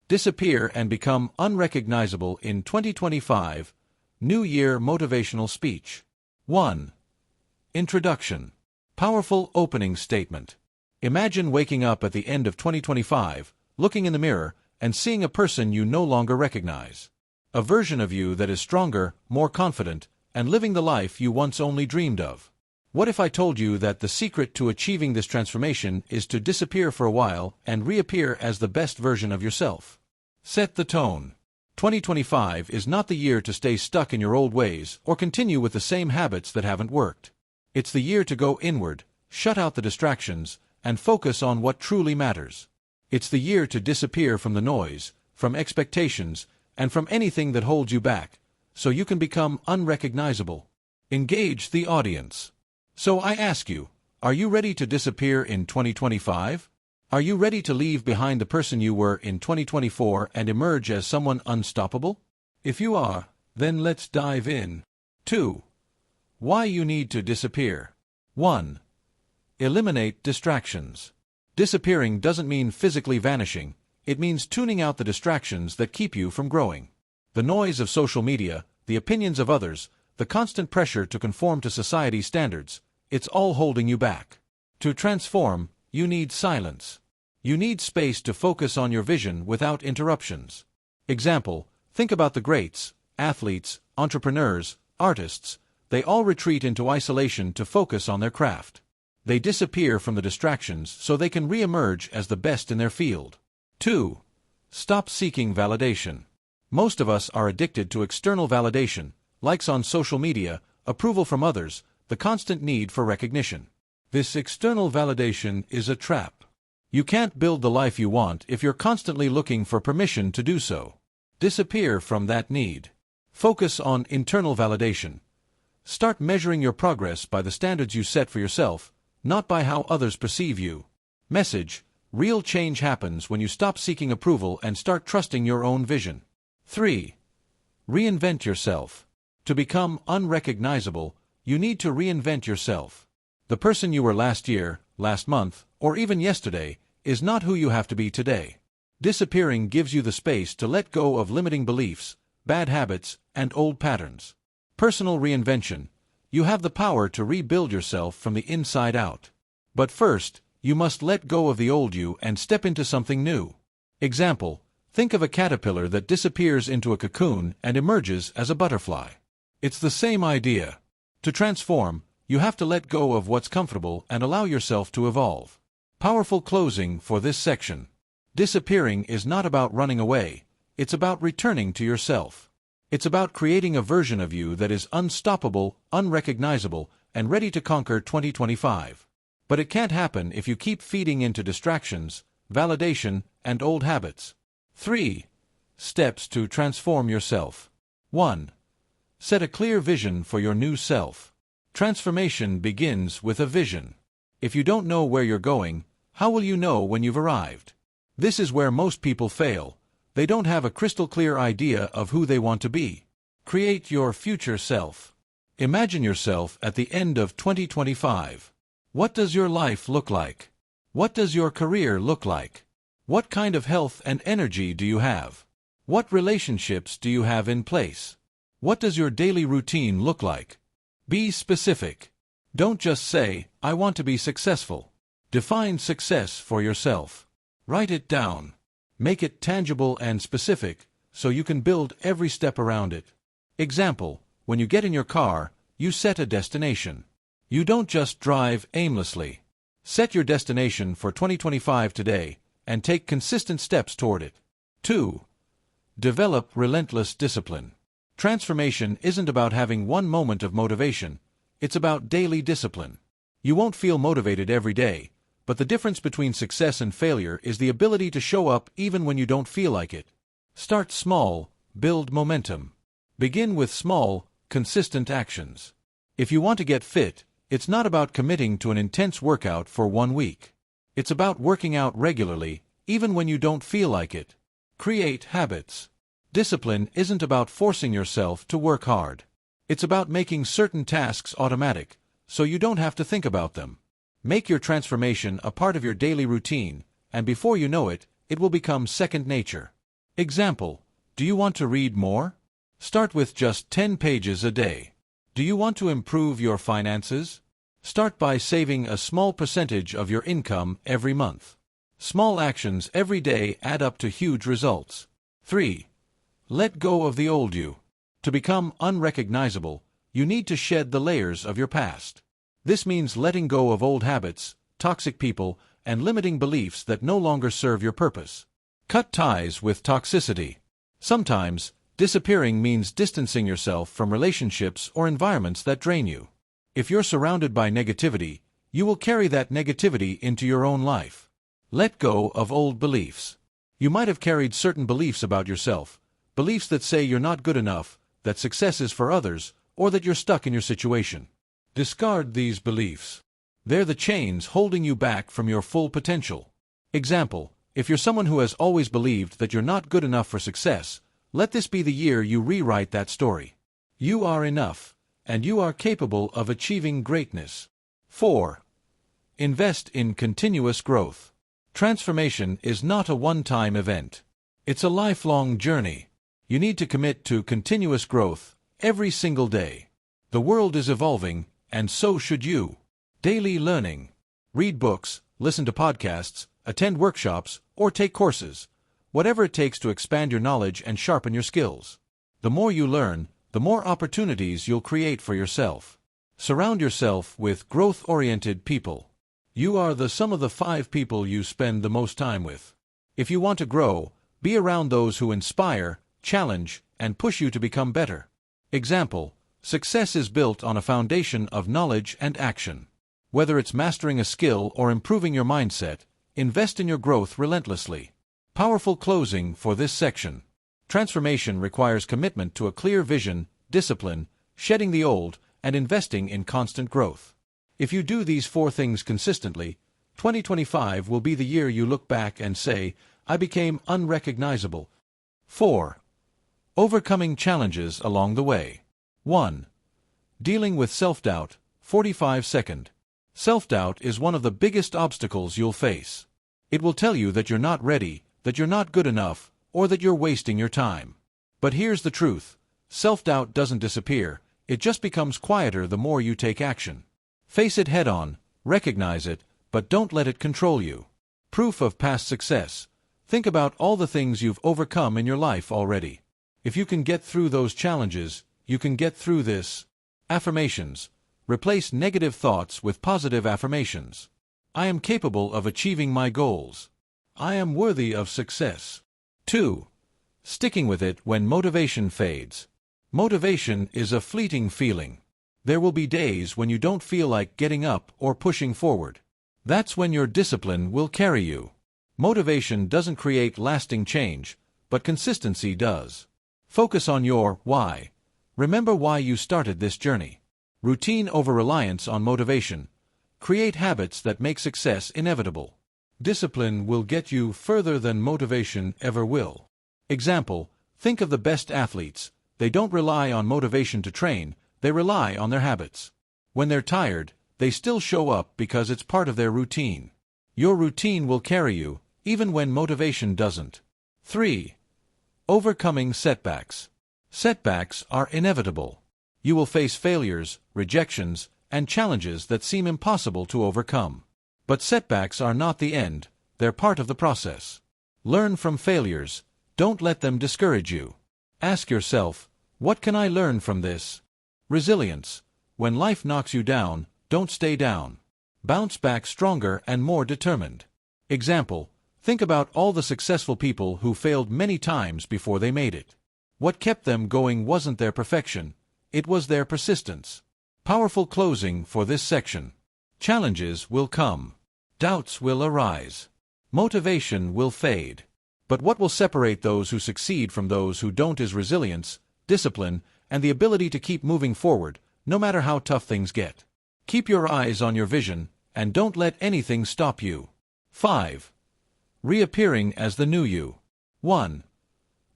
Disappear and become unrecognizable in 2025. New Year Motivational Speech. 1. Introduction. Powerful opening statement. Imagine waking up at the end of 2025, looking in the mirror, and seeing a person you no longer recognize. A version of you that is stronger, more confident, and living the life you once only dreamed of. What if I told you that the secret to achieving this transformation is to disappear for a while and reappear as the best version of yourself? Set the tone. 2025 is not the year to stay stuck in your old ways or continue with the same habits that haven't worked. It's the year to go inward, shut out the distractions, and focus on what truly matters. It's the year to disappear from the noise, from expectations, and from anything that holds you back, so you can become unrecognizable. Engage the audience. So I ask you, are you ready to disappear in 2025? Are you ready to leave behind the person you were in 2024 and emerge as someone unstoppable? If you are, then let's dive in. 2. Why you need to disappear. 1. Eliminate distractions. Disappearing doesn't mean physically vanishing, it means tuning out the distractions that keep you from growing. The noise of social media, the opinions of others, the constant pressure to conform to society's standards, it's all holding you back. To transform, you need silence. You need space to focus on your vision without interruptions. Example, think about the greats, athletes, entrepreneurs, artists. They all retreat into isolation to focus on their craft. They disappear from the distractions so they can re-emerge as the best in their field. 2. Stop seeking validation. Most of us are addicted to external validation, likes on social media, approval from others, the constant need for recognition. This external validation is a trap. You can't build the life you want if you're constantly looking for permission to do so. Disappear from that need. Focus on internal validation. Start measuring your progress by the standards you set for yourself, not by how others perceive you. Message: real change happens when you stop seeking approval and start trusting your own vision. 3. Reinvent yourself. To become unrecognizable, you need to reinvent yourself. The person you were last year, last month, or even yesterday, is not who you have to be today. Disappearing gives you the space to let go of limiting beliefs, bad habits, and old patterns. Personal reinvention. You have the power to rebuild yourself from the inside out. But first, you must let go of the old you and step into something new. Example, think of a caterpillar that disappears into a cocoon and emerges as a butterfly. It's the same idea. To transform, you have to let go of what's comfortable and allow yourself to evolve. Powerful closing for this section. Disappearing is not about running away, it's about returning to yourself. It's about creating a version of you that is unstoppable, unrecognizable, and ready to conquer 2025. But it can't happen if you keep feeding into distractions, validation, and old habits. 3. Steps to transform yourself. 1. Set a clear vision for your new self. Transformation begins with a vision. If you don't know where you're going, how will you know when you've arrived? This is where most people fail. They don't have a crystal-clear idea of who they want to be. Create your future self. Imagine yourself at the end of 2025. What does your life look like? What does your career look like? What kind of health and energy do you have? What relationships do you have in place? What does your daily routine look like? Be specific. Don't just say, "I want to be successful." Define success for yourself. Write it down. Make it tangible and specific, so you can build every step around it. Example, when you get in your car, you set a destination. You don't just drive aimlessly. Set your destination for 2025 today, and take consistent steps toward it. 2. Develop relentless discipline. Transformation isn't about having one moment of motivation, it's about daily discipline. You won't feel motivated every day, but the difference between success and failure is the ability to show up even when you don't feel like it. Start small, build momentum. Begin with small, consistent actions. If you want to get fit, it's not about committing to an intense workout for 1 week. It's about working out regularly, even when you don't feel like it. Create habits. Discipline isn't about forcing yourself to work hard. It's about making certain tasks automatic, so you don't have to think about them. Make your transformation a part of your daily routine, and before you know it, it will become second nature. Example, do you want to read more? Start with just 10 pages a day. Do you want to improve your finances? Start by saving a small percentage of your income every month. Small actions every day add up to huge results. 3. Let go of the old you. To become unrecognizable, you need to shed the layers of your past. This means letting go of old habits, toxic people, and limiting beliefs that no longer serve your purpose. Cut ties with toxicity. Sometimes, disappearing means distancing yourself from relationships or environments that drain you. If you're surrounded by negativity, you will carry that negativity into your own life. Let go of old beliefs. You might have carried certain beliefs about yourself, beliefs that say you're not good enough, that success is for others, or that you're stuck in your situation. Discard these beliefs. They're the chains holding you back from your full potential. Example, if you're someone who has always believed that you're not good enough for success, let this be the year you rewrite that story. You are enough, and you are capable of achieving greatness. 4. Invest in continuous growth. Transformation is not a one-time event. It's a lifelong journey. You need to commit to continuous growth every single day. The world is evolving, and so should you. Daily learning. Read books, listen to podcasts, attend workshops, or take courses. Whatever it takes to expand your knowledge and sharpen your skills. The more you learn, the more opportunities you'll create for yourself. Surround yourself with growth-oriented people. You are the sum of the 5 people you spend the most time with. If you want to grow, be around those who inspire, challenge, and push you to become better. Example, success is built on a foundation of knowledge and action. Whether it's mastering a skill or improving your mindset, invest in your growth relentlessly. Powerful closing for this section. Transformation requires commitment to a clear vision, discipline, shedding the old, and investing in constant growth. If you do these 4 things consistently, 2025 will be the year you look back and say, I became unrecognizable. 4. Overcoming challenges along the way. 1. Dealing with self-doubt, 45 second. Self-doubt is one of the biggest obstacles you'll face. It will tell you that you're not ready, that you're not good enough, or that you're wasting your time. But here's the truth. Self-doubt doesn't disappear, it just becomes quieter the more you take action. Face it head-on, recognize it, but don't let it control you. Proof of past success. Think about all the things you've overcome in your life already. If you can get through those challenges, you can get through this. Affirmations. Replace negative thoughts with positive affirmations. I am capable of achieving my goals. I am worthy of success. 2. Sticking with it when motivation fades. Motivation is a fleeting feeling. There will be days when you don't feel like getting up or pushing forward. That's when your discipline will carry you. Motivation doesn't create lasting change, but consistency does. Focus on your why. Remember why you started this journey. Routine over reliance on motivation. Create habits that make success inevitable. Discipline will get you further than motivation ever will. Example, think of the best athletes. They don't rely on motivation to train, they rely on their habits. When they're tired, they still show up because it's part of their routine. Your routine will carry you, even when motivation doesn't. 3. Overcoming setbacks. Setbacks are inevitable. You will face failures, rejections, and challenges that seem impossible to overcome. But setbacks are not the end, they're part of the process. Learn from failures, don't let them discourage you. Ask yourself, what can I learn from this? Resilience. When life knocks you down, don't stay down. Bounce back stronger and more determined. Example, think about all the successful people who failed many times before they made it. What kept them going wasn't their perfection, it was their persistence. Powerful closing for this section. Challenges will come. Doubts will arise. Motivation will fade. But what will separate those who succeed from those who don't is resilience, discipline, and the ability to keep moving forward, no matter how tough things get. Keep your eyes on your vision, and don't let anything stop you. 5. Reappearing as the new you. 1.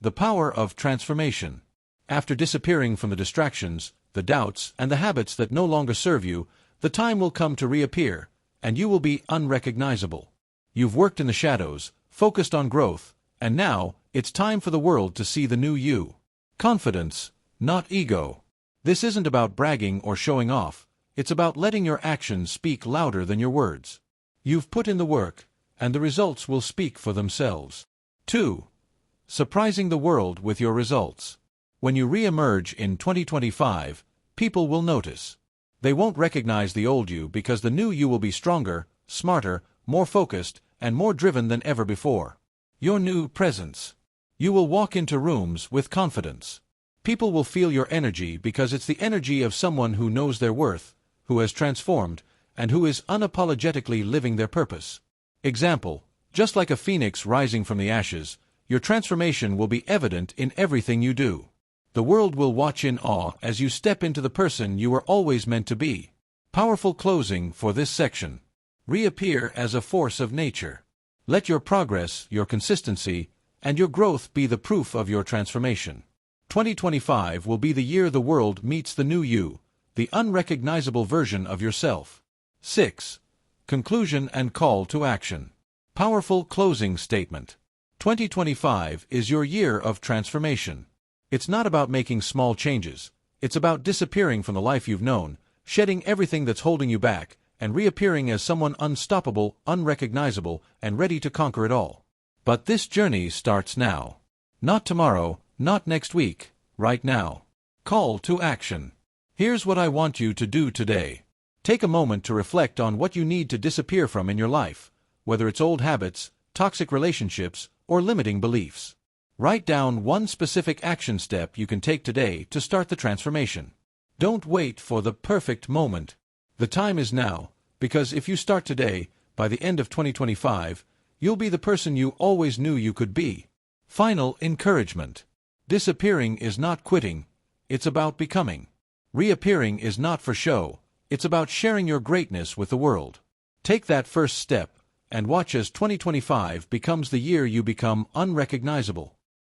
The power of transformation. After disappearing from the distractions, the doubts, and the habits that no longer serve you, the time will come to reappear, and you will be unrecognizable. You've worked in the shadows, focused on growth, And now, it's time for the world to see the new you. Confidence, not ego. This isn't about bragging or showing off. It's about letting your actions speak louder than your words. You've put in the work, and the results will speak for themselves. 2. Surprising the world with your results. When you re-emerge in 2025, people will notice. They won't recognize the old you because the new you will be stronger, smarter, more focused, and more driven than ever before. Your new presence. You will walk into rooms with confidence. People will feel your energy because it's the energy of someone who knows their worth, who has transformed, and who is unapologetically living their purpose. Example, just like a phoenix rising from the ashes, your transformation will be evident in everything you do. The world will watch in awe as you step into the person you were always meant to be. Powerful closing for this section. Reappear as a force of nature. Let your progress, your consistency, and your growth be the proof of your transformation. 2025 will be the year the world meets the new you, the unrecognizable version of yourself. 6. Conclusion and call to action. Powerful closing statement. 2025 is your year of transformation. It's not about making small changes. It's about disappearing from the life you've known, shedding everything that's holding you back, and reappearing as someone unstoppable, unrecognizable, and ready to conquer it all. But this journey starts now. Not tomorrow, not next week, right now. Call to action. Here's what I want you to do today. Take a moment to reflect on what you need to disappear from in your life, whether it's old habits, toxic relationships, or limiting beliefs. Write down one specific action step you can take today to start the transformation. Don't wait for the perfect moment. The time is now, because if you start today, by the end of 2025, you'll be the person you always knew you could be. Final encouragement. Disappearing is not quitting, it's about becoming. Reappearing is not for show, it's about sharing your greatness with the world. Take that first step, and watch as 2025 becomes the year you become unrecognizable.